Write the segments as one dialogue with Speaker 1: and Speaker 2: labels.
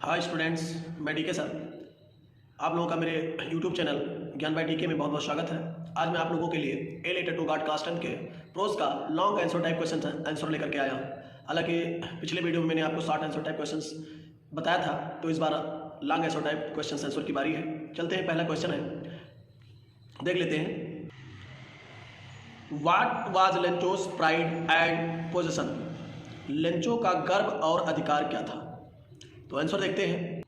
Speaker 1: Hi students, मैं DK sir. आप लोगों का मेरे यूट्यूब चैनल ज्ञान बाय डीके में बहुत बहुत स्वागत है। आज मैं आप लोगों के लिए a letter to god class 10 के प्रोज का long answer type question answer लेकर के आया हूँ। हालांकि पिछले वीडियो में मैंने आपको शॉर्ट आंसर टाइप क्वेश्चंस बताया था, तो इस बार long answer type question answer की बारी है। चलते हैं, पहला क्वेश्चन है, देख लेते हैं। What was Lencho's pride and position? Lencho का गर्व और अधिकार क्या था? तो आंसर देखते हैं।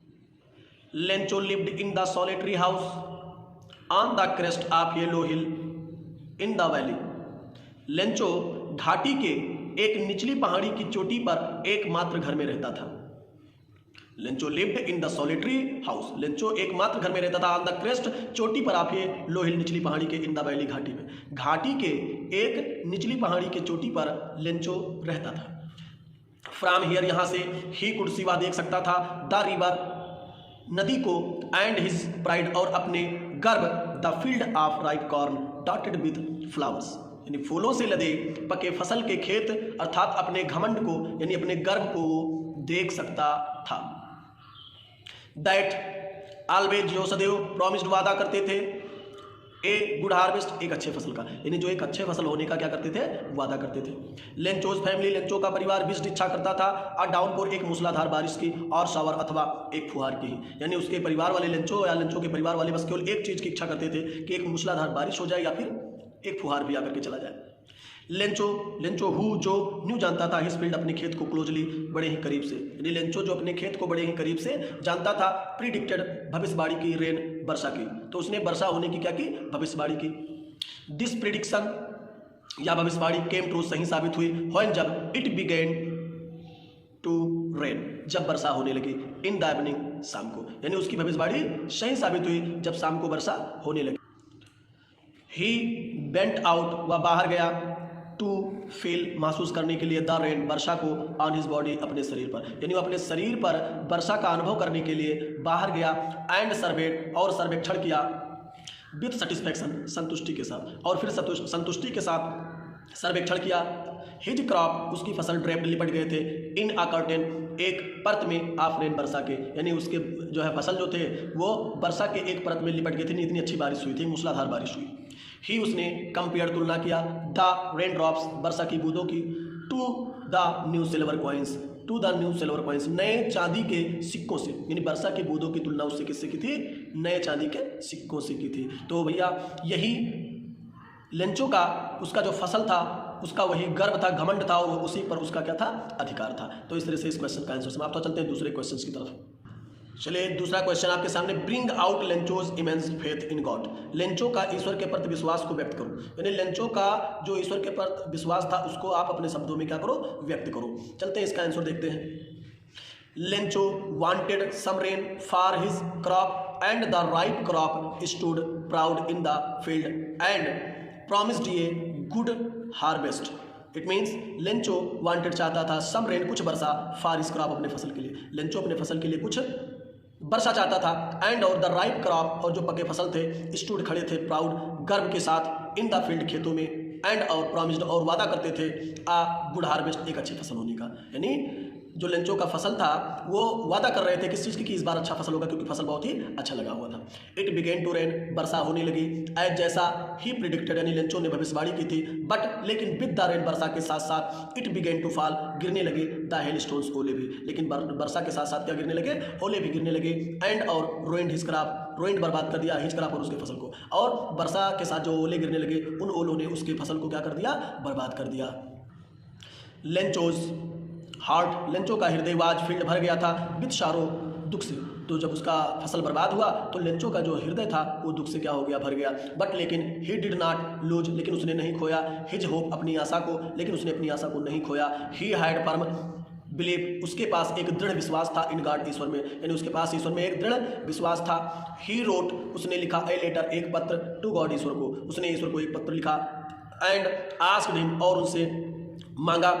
Speaker 1: Lencho lived in the solitary house on the crest of yellow hill in the valley. Lencho घाटी के एक निचली पहाड़ी की चोटी पर एकमात्र घर में रहता था। Lencho lived in the solitary house, Lencho एकमात्र घर में रहता था ऑन द क्रेस्ट, चोटी पर आप ये लो हिल, निचली पहाड़ी के, इन द वैली, घाटी में, घाटी के एक निचली पहाड़ी के चोटी पर लेंचो रहता था। फ्रॉम हियर, यहां से, ही कुड सी, वह देख सकता था, द रिवर, नदी को, एंड हिज प्राइड, और अपने गर्व, the field of ripe corn dotted with flowers, यानी फूलों से लदे पके फसल के खेत, अर्थात अपने घमंड को यानी अपने गर्व को देख सकता था। दैट ऑलवेज, जो सदैव, प्रॉमिस्ड, वादा करते थे, ए गुड हार्वेस्ट, एक अच्छे फसल का, यानी जो एक अच्छे फसल होने का क्या करते थे, वादा करते थे। लेंचोज फैमिली, लेंचो का परिवार विश्ड, इच्छा करता था, अ डाउनपोर, एक मूसलाधार बारिश की, और शावर, अथवा एक फुहार की, यानी उसके परिवार वाले लेंचो या लेंचो के परिवार वाले बस केवल एक चीज की इच्छा करते थे कि एक मूसलाधार बारिश हो जाए या फिर एक फुहार भी आकर के चला जाए। लेंचो हु, जो न्यू, जानता था, हिज फील्ड, अपने खेत को, क्लोजली, बड़े ही करीब से, यानी लेंचो जो अपने खेत को बड़े ही करीब से जानता था। प्रीडिक्टेड, भविष्यवाणी की, रेन, वर्षा की, तो उसने वर्षा होने की क्या की, भविष्यवाणी की। दिस प्रिडिक्शन या भविष्यवाणी केम ट्रू, सही साबित हुई, व्हेन, जब, इट बिगेन टू रेन, जब वर्षा होने लगी, इन द इवनिंग, शाम को, यानी उसकी भविष्यवाणी सही साबित हुई जब शाम को वर्षा होने लगी। ही बेंट आउट, वह बाहर गया, टू फील, महसूस करने के लिए, द रेन, वर्षा को, ऑन हिज बॉडी, अपने शरीर पर, यानी वो अपने शरीर पर वर्षा का अनुभव करने के लिए बाहर गया। एंड सर्वेट, और सर्वेक्षण किया, विथ सेटिस्फैक्शन, संतुष्टि के साथ, और फिर संतुष्टि के साथ सर्वेक्षण किया। हिज क्रॉप, उसकी फसल, ड्रेप्ड, लिपट गए थे, इन अ कर्टेन, एक परत में, ऑफ रेन, वर्षा के, यानी उसके जो है फसल जो थे वो वर्षा के एक परत में लिपट गए थे, इतनी अच्छी बारिश हुई थी, मूसलाधार बारिश हुई। ही, उसने, कंपेयर, तुलना किया, द रेन ड्रॉप्स, वर्षा की बूंदों की, to the new silver coins, to the new silver coins, नए चांदी के सिक्कों से, यानी वर्षा की बूंदों की तुलना उससे किससे की थी, नए चांदी के सिक्कों से की थी। तो भैया यही लेंचो का, उसका जो फसल था उसका वही गर्व था, घमंड था, और उसी पर उसका क्या था, अधिकार था। तो इस तरह से इस क्वेश्चन का आंसर समाप्त हो। चलते हैं दूसरे क्वेश्चन की तरफ। चलिए, दूसरा क्वेश्चन आपके सामने, bring out Lencho's immense faith in God, Lencho का ईश्वर के प्रति विश्वास को व्यक्त करो, यानी लेंचो का जो ईश्वर के प्रति विश्वास था उसको आप अपने शब्दों में क्या करो, व्यक्त करो। चलते हैं, इसका आंसर देखते हैं। Lencho wanted some rain for his crop and the ripe crop stood proud in the field and promised a good harvest. It means Lencho wanted, चाहता था, सम रेन, कुछ वर्षा, फॉर हिज क्रॉप, अपने फसल के लिए, Lencho अपने फसल के लिए कुछ वर्षा चाहता था, एंड, और द राइप क्रॉप, और जो पके फसल थे, स्टूड, खड़े थे, प्राउड, गर्व के साथ, इन द फील्ड, खेतों में, एंड, और प्रॉमिस्ड, और वादा करते थे, आ गुड हार्वेस्ट, एक अच्छी फसल होने का, यानी जो लेंचो का फसल था वो वादा कर रहे थे किस चीज़ की, कि इस बार अच्छा फसल होगा, क्योंकि फसल बहुत ही अच्छा लगा हुआ था। इट बिगेन टू रेन, वर्षा होने लगी, एज, जैसा, ही प्रिडिक्टेड, यानी लेंचो ने भविष्यवाणी की थी, बट, लेकिन, विद द रेन, वर्षा के साथ साथ, इट बिगेन टू फॉल, गिरने लगे, द हेल स्टोन्स, ओले भी, लेकिन वर्षा के साथ साथ क्या गिरने लगे, ओले भी गिरने लगे, एंड, और रोइंड हिज क्रॉप, रोइंड, बर्बाद कर दिया, हिज क्रॉप, और उसके फसल को, और वर्षा के साथ जो ओले गिरने लगे उन ओलों ने उसकी फसल को क्या कर दिया, बर्बाद कर दिया। लेंचोज हार्ट, लेंचो का हृदय, वाज फील्ड, भर गया था, विद शारो, दुख से, तो जब उसका फसल बर्बाद हुआ तो लेंचो का जो हृदय था वो दुख से क्या हो गया, भर गया। बट, लेकिन, ही डिड नॉट लूज, लेकिन उसने नहीं खोया, हिज होप, अपनी आशा को, लेकिन उसने अपनी आशा को नहीं खोया। ही हैड फर्म बिलीव, उसके पास एक दृढ़ विश्वास था, इन गॉड, ईश्वर में, यानी उसके पास ईश्वर में एक दृढ़ विश्वास था। ही रोट, उसने लिखा, ए लेटर, एक पत्र, टू गॉड, ईश्वर को, उसने ईश्वर को एक पत्र लिखा। एंड आस्क्ड हिम, और उनसे मांगा,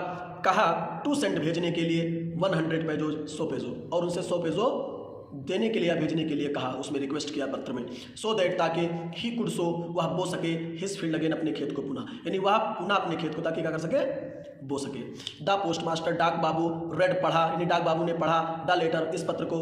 Speaker 1: कहा, टू सेंड, भेजने के लिए, 100 पेजोज, 100 पेजों, और उनसे 100 पेजों देने के लिए या भेजने के लिए कहा, उसमें रिक्वेस्ट किया पत्र में, सो दैट ताकि ही कुड सो वह बो सके हिज फील्ड अगेन अपने खेत को पुनः, यानी वह पुनः अपने खेत को ताकि क्या कर सके, बो सके। द पोस्ट मास्टर डाक बाबू रेड पढ़ा, यानी डाक बाबू ने पढ़ा द लेटर इस पत्र को,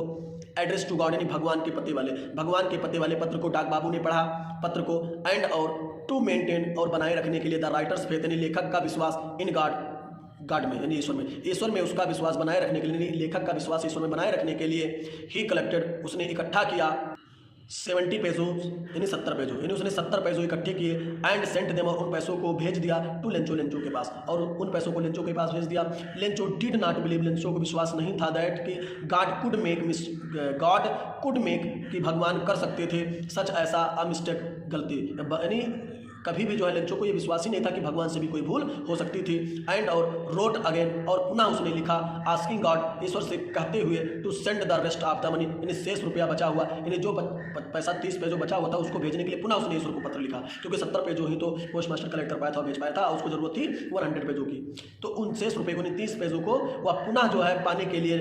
Speaker 1: एड्रेस टू गॉड यानी भगवान के पते वाले पत्र को डाक बाबू ने पढ़ा पत्र को, एंड और टू मेंटेन और बनाए रखने के लिए द राइटर्स फेथ यानी लेखक का विश्वास इन गॉड में यानी ईश्वर में उसका विश्वास बनाए रखने के लिए, लेखक का विश्वास ईश्वर में बनाए रखने के लिए ही कलेक्टेड उसने इकट्ठा किया 70 पेजो यानी 70 पेजो, यानी उसने 70 पेजो इकट्ठे किए, एंड सेंट देम और उन पैसों को भेज दिया टू लेंचो के पास, और उन पैसों को लेंचो के पास भेज दिया। Lencho did not believe, Lencho को विश्वास नहीं था दैट कि गॉड कुड मेक कि भगवान कर सकते थे सच ऐसा अ मिस्टेक गलती, यानी कभी भी जो है लेंचो को ये विश्वास ही नहीं था कि भगवान से भी कोई भूल हो सकती थी। एंड और रोट अगेन और पुनः उसने लिखा आस्किंग गॉड ईश्वर से कहते हुए to send the rest of the money, यानी शेष रुपया बचा हुआ, यानी जो पैसा 30 पेजो बचा हुआ था उसको भेजने के लिए पुनः उसने ईश्वर को पत्र लिखा, क्योंकि 70 पेजो ही तो पोस्ट मास्टर कलेक्ट कर पाया था और भेज पाया था, उसको जरूरत थी 100 पेजों की, तो उन शेष रुपये को 30 पेजों को वह पुनः जो है पाने के लिए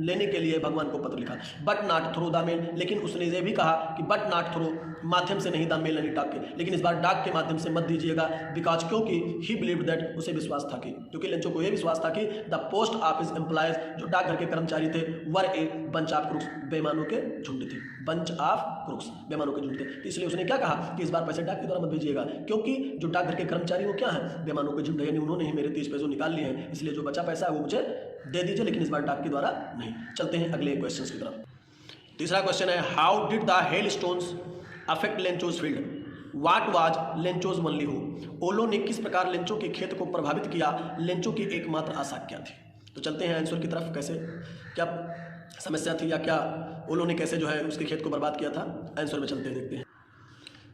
Speaker 1: लेने के लिए भगवान को पत्र लिखा। But not through the mail, लेकिन उसने ये भी कहा कि बट नॉट थ्रू माध्यम से नहीं, द मेल यानी डाक के, लेकिन इस बार डाक के माध्यम से मत दीजिएगा, बिकॉज क्योंकि ही बिलीव दैट उसे विश्वास था कि, क्योंकि लेंचो को यह विश्वास था कि द पोस्ट ऑफिस एम्प्लॉयज जो डाकघर के कर्मचारी थे वर ए बंच ऑफ क्रूक्स बेईमानों के झुंड थे, बंच ऑफ क्रूक्स बेईमानों के झुंड थे, तो इसलिए उसने क्या कहा कि इस बार पैसे डाक के द्वारा मत भेजिएगा, क्योंकि जो डाकघर के कर्मचारी वो क्या है, बेईमानों के झुंड है, यानी उन्होंने ही मेरे 30 पैसे निकाल लिए हैं, इसलिए जो बचा पैसा है वो मुझे दे दीजिए, लेकिन इस बार डाक के द्वारा नहीं। चलते हैं अगले क्वेश्चन की तरफ। तीसरा क्वेश्चन है how did the hail stones affect Lencho's field, what was Lencho's only हो, ओलो ने किस प्रकार लेंचो के खेत को प्रभावित किया, लेंचो की एकमात्र आशा क्या थी। तो चलते हैं आंसर की तरफ, कैसे क्या समस्या थी या क्या ओलो ने कैसे जो है उसके खेत को बर्बाद किया था, आंसर में चलते हैं देखते हैं।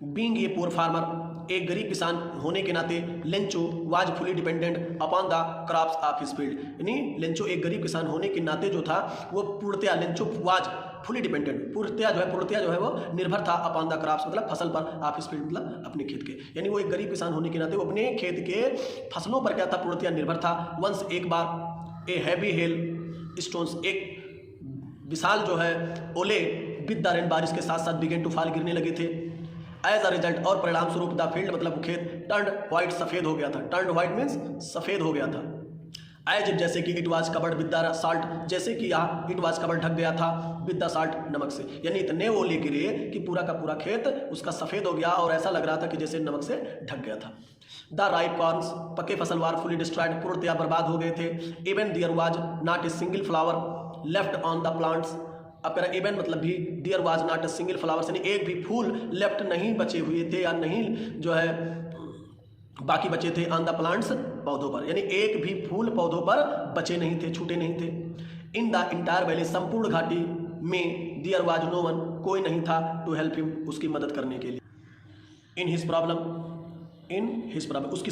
Speaker 1: बीइंग ए पुअर फार्मर, एक गरीब किसान होने के नाते Lencho was fully dependent upon the crops of his field, यानी लेंचो एक गरीब किसान होने के नाते जो था वो पूर्णतया लेंचो वाज फुली डिपेंडेंट पूर्णतया जो है वो निर्भर था अपॉन द क्रॉप्स मतलब फसल पर, ऑफ हिज फील्ड मतलब अपने खेत के, यानी वो एक गरीब किसान होने के नाते वो अपने खेत के फसलों पर क्या था, पूर्णतया निर्भर था। वंस एक बार ए हैवी हेल स्टोन्स, एक विशाल जो है ओले विद द रेन बारिश के साथ साथ बिगेन टू फॉल गिरने लगे थे। एज अ रिजल्ट और परिणाम स्वरूप द फील्ड मतलब खेत टर्न्ड व्हाइट सफेद हो गया था, टर्न्ड व्हाइट मीन्स सफेद हो गया था। एज इफ जैसे कि it was covered with the salt, जैसे कि यहाँ इट वाज कवर्ड ढक गया था विद द साल्ट नमक से, यानी इतने ओले गिरे कि पूरा का पूरा खेत उसका सफेद हो गया और ऐसा लग रहा था कि जैसे नमक से ढक गया था। द राइप कॉर्न्स, पके फसल वार फुली डिस्ट्रॉयड, पूर्णतया बर्बाद हो गए थे। Even there was not a single flower left on the plants, अब कह रहे इवन मतलब भी there was not a single flowers, यानी एक भी फूल लेफ्ट नहीं बचे हुए थे या नहीं जो है बाकी बचे थे ऑन द प्लांट्स पौधों पर, यानी एक भी फूल पौधों पर बचे नहीं थे, छूटे नहीं थे। इन द इंटायर वैली, संपूर्ण घाटी में देयर वाज नो वन, कोई नहीं था टू हेल्प हिम, उसकी मदद करने के लिए। इन हिज प्रॉब्लम उसकी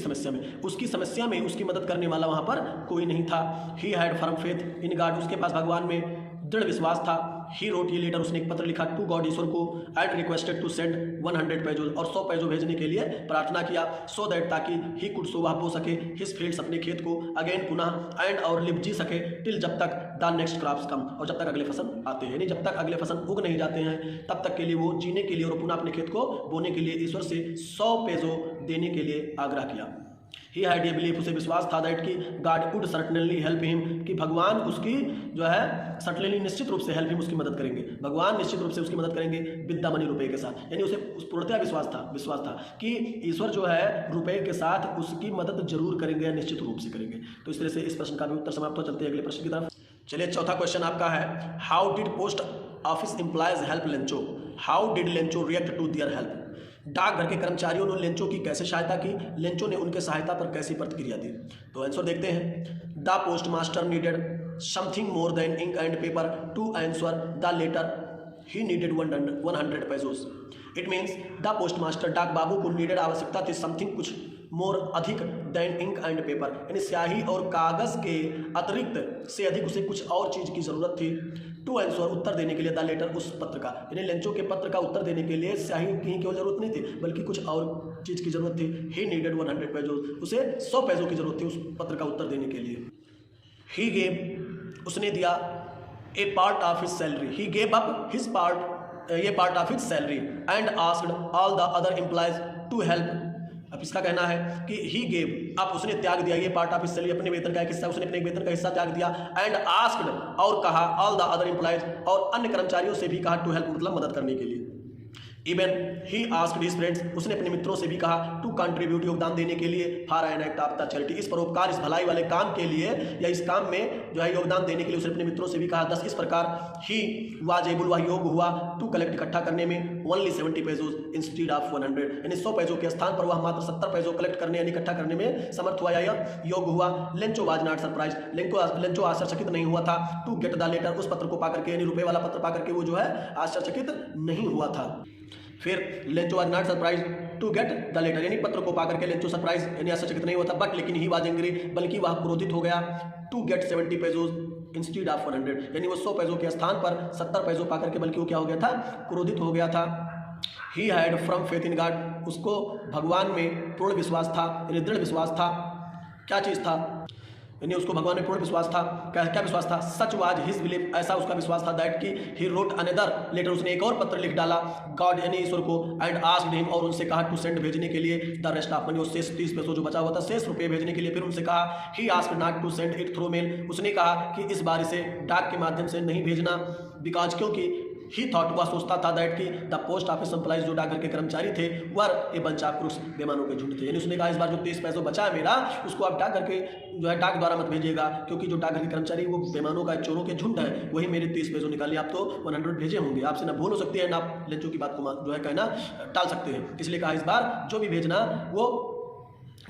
Speaker 1: समस्या में उसकी मदद करने वाला वहां पर कोई नहीं था। He had firm faith in God, उसके पास भगवान में दृढ़ विश्वास था। ही रोट ये लेटर, उसने एक पत्र लिखा टू गॉड ईश्वर को, एंड रिक्वेस्टेड टू सेंड 100 पेजोज, और 100 पेजो भेजने के लिए प्रार्थना किया, सो दैट ताकि ही कुड सो वह बो सके हिज फील्ड्स अपने खेत को, अगेन पुनः, एंड और लिव जी सके, टिल जब तक द नेक्स्ट क्रॉप्स कम, और जब तक अगले फसल आते हैं, यानी जब तक अगले फसल उग नहीं जाते हैं तब तक के लिए वो जीने के लिए और पुनः अपने खेत को बोने के लिए ईश्वर से 100 पेजो देने के लिए आग्रह किया। ही हैड ए बिलीफ, उसे विश्वास था दैट कि God would certainly help him, कि भगवान उसकी जो है सर्टनली निश्चित रूप से हेल्प हिम, उसकी मदद करेंगे, भगवान निश्चित रूप से उसकी मदद करेंगे विद द मनी, रुपए के साथ, यानी उसे उस पूर्णतया विश्वास था कि ईश्वर जो है रुपए के साथ उसकी मदद जरूर करेंगे या निश्चित रूप से करेंगे। तो इस तरह से इस प्रश्न का भी उत्तर समाप्त हो। चलते हैं अगले प्रश्न की तरफ। चलिए चौथा क्वेश्चन आपका है how did post office employees help Lencho, how did Lencho react to their help, डाकघर के कर्मचारियों ने लेंचो की कैसे सहायता की, लेंचो ने उनके सहायता पर कैसी प्रतिक्रिया दी। तो आंसर देखते हैं। The post master needed something more than ink and paper to answer the letter, he needed 100 pesos. It means the post master, डाक बाबू को नीडेड आवश्यकता थी समथिंग कुछ मोर अधिक देन इंक एंड पेपर, यानी स्याही और कागज के अतिरिक्त से अधिक उसे कुछ और चीज की जरूरत थी। टू आंसर उत्तर देने के लिए द लेटर उस पत्र का, यानी लेंचो के पत्र का उत्तर देने के लिए स्याही की केवल जरूरत नहीं थी बल्कि कुछ और चीज की जरूरत थी। ही नीडेड 100 पेजोस, उसे 100 पेजों की जरूरत थी उस पत्र का उत्तर देने के लिए। ही गेव, उसने दिया a part of his salary, he gave up his part, ये part of his salary and asked all the other employees to help. अब इसका कहना है कि ही गेव अप, उसने त्याग दिया, ये पार्ट ऑफ हिज सैलरी, अपने वेतन का एक हिस्सा, उसने अपने वेतन का हिस्सा त्याग दिया, एंड आस्क्ड, और कहा, ऑल द अदर एम्प्लॉयज, और अन्य कर्मचारियों से भी कहा, टू हेल्प मतलब मदद करने के लिए। Even he asked his friends, उसने अपने मित्रों से भी कहा, टू कंट्रीब्यूट, योगदान देने के लिए, for an act of the charity, इस परोपकार, इस भलाई वाले काम के लिए, या इस काम में जो है योगदान देने के लिए उसने अपने मित्रों से भी कहा। दस इस प्रकार ही वाज एबल, वह योग हुआ, टू कलेक्ट, इकट्ठा करने में, ओनली 70 पैसों इंस्टीड ऑफ 100, यानी 100 पैसों के स्थान पर वह मात्र 70 पैसों कलेक्ट करने यानी इकट्ठा करने में समर्थ हुआ या योग हुआ। Lencho was not surprise, Lencho आश्चर्यचकित नहीं हुआ था, टू गेट द लेटर, उस पत्र को पाकर के, यानी रुपए वाला पत्र पाकर के वो जो है आश्चर्यचकित नहीं हुआ था। फिर Lencho was not surprise to get the letter, यानी पत्र को पाकर के लेंचो सरप्राइज यानी आश्चर्यचकित नहीं हुआ था, बट लेकिन ही वाज एंग्री, बल्कि वह क्रोधित हो गया, टू गेट 70 पैसों इंस्टीड ऑफ 100, यानी वो 100 पैसों के स्थान पर 70 पैसों पाकर के बल्कि वो क्या हो गया था, क्रोधित हो गया था। He had from faith in God, उसको भगवान में पूर्ण विश्वास था, यानी दृढ़ विश्वास था। क्या चीज़ था, यानी उसको भगवान में पूर्ण विश्वास था। क्या विश्वास था, सच वाज हिज बिलीफ, ऐसा उसका विश्वास था, दैट कि ही रोट अनदर लेटर, उसने एक और पत्र लिख डाला, गॉड यानी ईश्वर को, एंड आस्क्ड हिम, और उनसे कहा, टू सेंड, भेजने के लिए, द रेस्ट ऑफ मनी, वो शेष 30 पैसों जो बचा हुआ था, शेष रुपये भेजने के लिए। फिर उनसे कहा, he asked not to send it through mail, उसने कहा कि इस बार इसे डाक के माध्यम से नहीं भेजना, बिकॉज, क्योंकि ही थॉट, वह सोचता था, दैट कि द पोस्ट ऑफिस एम्प्लॉइज, जो डाकघर के कर्मचारी थे, वर ए बंच ऑफ क्रूक्स, बेईमानों के झुंड थे। यानी उसने कहा, इस बार जो 30 पैसों बचा है मेरा, उसको आप डाकघर के जो है डाक द्वारा मत भेजिएगा, क्योंकि जो डाकघर के कर्मचारी वो बेईमानों का, चोरों के झुंड है, वही मेरे 30 पैसों निकालिए। आप तो 100 भेजे होंगे, आपसे ना भूल हो सकती है, ना आप लेंचो की बात को जो है कहना टाल सकते हैं। इसलिए कहा, इस बार जो भी भेजना वो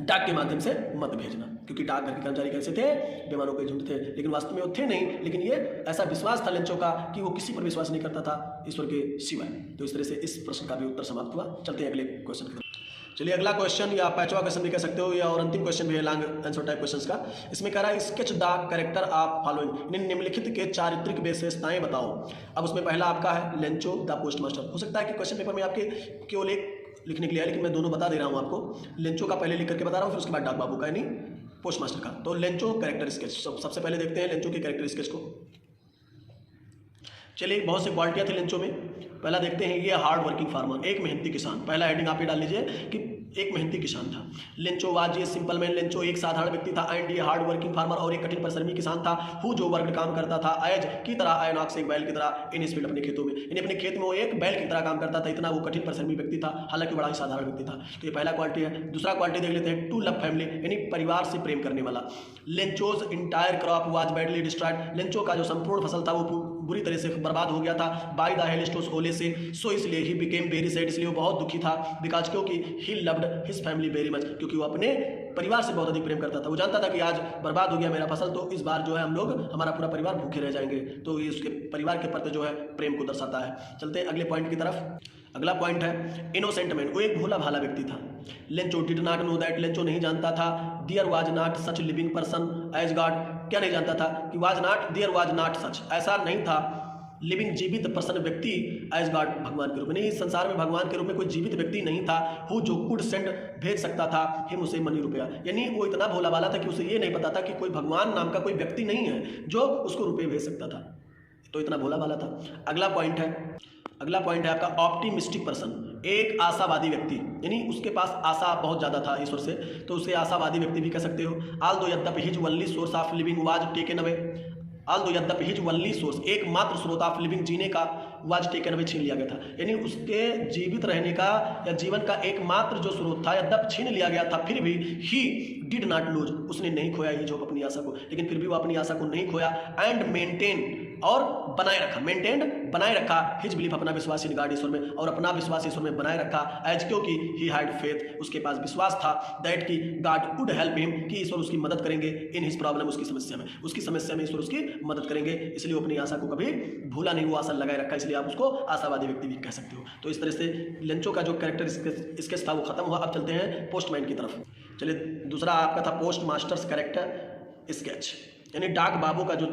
Speaker 1: डाक के माध्यम से मत भेजना, क्योंकि डाकघर के कर्मचारी कैसे थे, बेईमानों के झुंड थे, लेकिन वास्तव में वो थे नहीं, लेकिन ये ऐसा विश्वास था लेंचो का कि वो किसी पर विश्वास नहीं करता था ईश्वर के सिवाय। तो इस तरह से इस प्रश्न का भी उत्तर समाप्त हुआ। चलते हैं अगले क्वेश्चन की तरफ। चलिए, अगला क्वेश्चन या पांचवा क्वेश्चन भी कह सकते हो, या और अंतिम क्वेश्चन भी है लॉन्ग आंसर टाइप क्वेश्चंस का। इसमें कह रहा है, sketch the character of following, निम्नलिखित के चारित्रिक विशेषताएं बताओ। अब उसमें पहला आपका है लेंचो द पोस्ट मास्टर। हो सकता है कि क्वेश्चन पेपर में आपके केवल एक लिखने के लिए है, लेकिन मैं दोनों बता दे रहा हूँ आपको। लेंचो का पहले लिख करके बता रहा हूँ, फिर उसके बाद डाक बाबू का यानी पोस्ट मास्टर का। तो लेंचो कैरेक्टर स्केच, सबसे पहले देखते हैं लेंचो के कैरेक्टर स्केच को। चलिए, बहुत सी क्वालिटियाँ थी लेंचो में। पहला देखते हैं, ये हार्ड वर्किंग फार्मर, एक मेहनती किसान। पहला हेडिंग आप ये डाल लीजिए कि एक मेहनती किसान था। लेंचो वाज ये सिंपल मैन, लेंचो एक साधारण व्यक्ति था, एंड ये हार्ड वर्किंग फार्मर, और एक कठिन परिश्रमी किसान था, हु जो वर्क काम करता था, एज की तरह, आयनॉक्स एक बैल की तरह, इन इस फील्ड, अपने खेतों में, यानी अपने खेत में वो एक बैल की तरह काम करता था, इतना वो कठिन परिश्रमी व्यक्ति था, हालांकि बड़ा ही साधारण व्यक्ति था। तो ये पहला क्वालिटी है। दूसरा क्वालिटी देख लेते हैं, टू लव फैमिली, यानी परिवार से प्रेम करने वाला। Lencho's entire crop was badly destroyed, Lencho का जो संपूर्ण फसल था वो बुरी तरह से बर्बाद हो गया था, बाय द हेलस्टोस ओले से। सो इसलिए ही बिकेम वेरी सैड, इसलिए वो बहुत दुखी था, बिकॉज क्योंकि he loved his family very much, क्योंकि वो अपने परिवार से बहुत अधिक प्रेम करता था। वो जानता था कि आज बर्बाद हो गया मेरा फसल, तो इस बार जो है हम लोग, हमारा पूरा परिवार भूखे रह जाएंगे। तो ये उसके परिवार के प्रति जो है प्रेम को दर्शाता है। चलते हैं अगले पॉइंट की तरफ। अगला पॉइंट है इनोसेंट मैन, वो एक भोला भाला व्यक्ति था। Lencho did not know that, Lencho नहीं जानता था, there was not such living person as god, क्या नहीं जानता था कि was not, there was not such, ऐसा नहीं था लिविंग जीवित पर्सन व्यक्ति एज गॉड, भगवान के रूप में, नहीं, इस संसार में भगवान के रूप में कोई जीवित व्यक्ति नहीं था, हु जो कुड सेंड, भेज सकता था, हिम उसे मनी, रुपया। यानी वो इतना भोला भाला था कि उसे ये नहीं पता था कि कोई भगवान नाम का कोई व्यक्ति नहीं है जो उसको रुपये भेज सकता था, तो इतना भोला भाला था। अगला पॉइंट है आपका ऑप्टिमिस्टिक पर्सन, एक आशावादी व्यक्ति, यानी उसके पास आशा बहुत ज़्यादा था ईश्वर से, तो उसे आशावादी व्यक्ति भी कह सकते हो। ऑल्दो यद्यपि his only source of living was taken away, although यद्यपि हिज ओनली सोर्स, एकमात्र स्रोत ऑफ लिविंग, जीने का, वाज टेकन अवे, छीन लिया गया था, यानी उसके जीवित रहने का या जीवन का एकमात्र जो स्रोत था यद्यपि छीन लिया गया था, फिर भी ही डिड नॉट लूज, उसने नहीं खोया ही जो अपनी आशा को, लेकिन फिर भी वो अपनी आशा को नहीं खोया, एंड मेंटेन, और बनाए रखा, मेंटेन बनाए रखा, हिज बिलीफ, अपना विश्वास इन गॉड, ईश्वर में, और अपना विश्वास ईश्वर में बनाए रखा, एज क्योंकि ही हैड फेथ, उसके पास विश्वास था, दैट की गॉड वुड हेल्प हिम, कि ईश्वर उसकी मदद करेंगे, इन हिज प्रॉब्लम, उसकी समस्या में ईश्वर उसकी मदद करेंगे, इसलिए वो अपनी आशा को कभी भूला नहीं, वो आशा लगाए रखा, इसलिए आप उसको आशावादी व्यक्ति भी कह सकते हो। तो इस तरह से लेंचो का जो कैरेक्टर स्केच था वो खत्म हुआ। अब चलते हैं पोस्टमैन की तरफ। चलिए, दूसरा आपका था पोस्ट मास्टर्स कैरेक्टर स्केच, यानी डाक बाबू का जो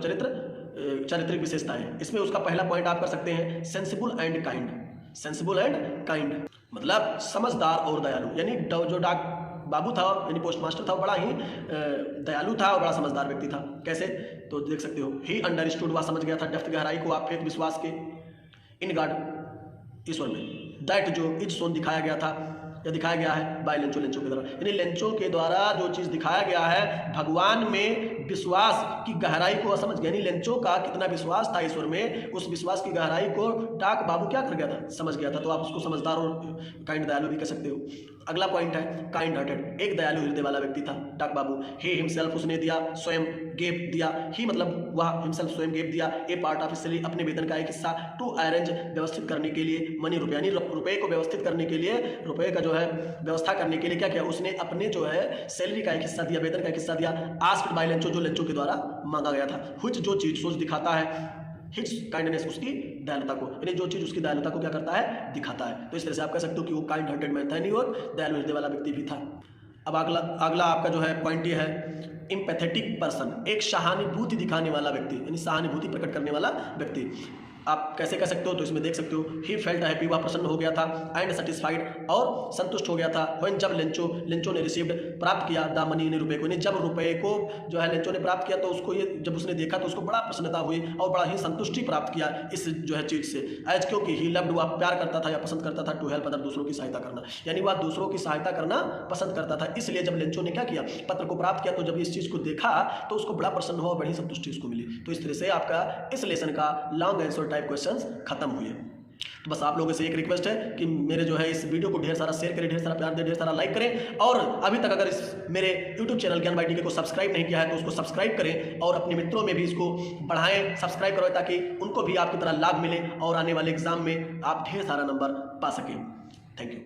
Speaker 1: चारित्रिक विशेषता है। इसमें उसका पहला पॉइंट आप कर सकते हैं sensible and kind, sensible and kind मतलब समझदार और दयालु, यानी जो डाक बाबू था यानी पोस्ट मास्टर था, बड़ा ही दयालु था और बड़ा समझदार व्यक्ति था। कैसे, तो देख सकते हो, ही अंडरस्टूड, वह समझ गया था, डेप्थ गहराई को, आप फेथ विश्वास के, इन गॉड ईश्वर में, दैट जो इज सोन दिखाया गया था या दिखाया गया है बाय लेंचो, लेंचो के द्वारा, यानी लेंचो के द्वारा जो चीज़ दिखाया गया है भगवान में विश्वास की गहराई को समझ गया, यानी लेंचो का कितना विश्वास था ईश्वर में, उस विश्वास की गहराई को डाक बाबू क्या कर गया था, समझ गया था। तो आप उसको समझदार और काइंड दयालु भी कह सकते हो। अगला पॉइंट है काइंड हार्टेड, एक दयालु हृदय वाला व्यक्ति था डाक बाबू। ही हिमसेल्फ, उसने दिया, स्वयं गेव दिया, ही मतलब वह हिमसेल्फ स्वयं गेव दिया, ए पार्ट ऑफ सैलरी, अपने वेतन का एक हिस्सा, टू अरेंज व्यवस्थित करने के लिए, मनी रुपये, यानी रुपये को व्यवस्थित करने के लिए, रुपये का जो है व्यवस्था करने के लिए क्या किया, उसने अपने जो है सैलरी का एक हिस्सा दिया, वेतन का एक हिस्सा दिया। आस्क्ड बाय लेंचो, जो लेंचो के द्वारा मांगा गया था। हुच, जो चीज सोच दिखाता है, हिट्स काइंडनेस, उसकी दयालुता को, यानी जो चीज उसकी दयालुता को क्या करता है, दिखाता है। तो इस तरह से आप कह सकते हो कि वो काइंड हार्टेड मैन था नहीं, और दयालु हृदय वाला व्यक्ति भी था। अब अगला आपका जो है पॉइंट ये है एम्पैथेटिक पर्सन, एक सहानुभूति दिखाने वाला व्यक्ति, यानी सहानुभूति प्रकट करने वाला व्यक्ति। आप कैसे कह सकते हो, तो इसमें देख सकते हो, ही फेल्ट हैप्पी, वह प्रसन्न हो गया था, एंड सेटिस्फाइड, और संतुष्ट हो गया था, व्हेन, जब लेंचो ने रिसीव्ड, प्राप्त किया, द मनी, ने रुपए को, यानी जब रुपए को जो है लेंचो ने प्राप्त किया तो उसको ये जब उसने देखा तो उसको बड़ा प्रसन्नता हुई और बड़ा ही संतुष्टि प्राप्त किया इस जो है चीज से। एज, क्योंकि ही लव्ड, वह प्यार करता था या पसंद करता था, टू हेल्प अदर, दूसरों की सहायता करना, यानी वह दूसरों की सहायता करना पसंद करता था। इसलिए जब लेंचो ने क्या किया, पत्र को प्राप्त किया, तो जब इस चीज को देखा तो उसको बड़ा प्रसन्न हुआ, बड़ी संतुष्टि उसको मिली। तो इस तरह से आपका इस लेसन का लॉन्ग आंसर टाइप क्वेश्चन खत्म हुए। तो बस आप लोगों से एक रिक्वेस्ट है कि मेरे जो है इस वीडियो को ढेर सारा शेयर करें, ढेर सारा प्यार दें, ढेर सारा लाइक करें, और अभी तक अगर इस मेरे YouTube चैनल ज्ञान बाई DK को सब्सक्राइब नहीं किया है तो उसको सब्सक्राइब करें और अपने मित्रों में भी इसको बढ़ाएं, सब्सक्राइब करो, ताकि उनको भी आपकी तरह लाभ मिले और आने वाले एग्जाम में आप ढेर सारा नंबर पा सकें। Thank you.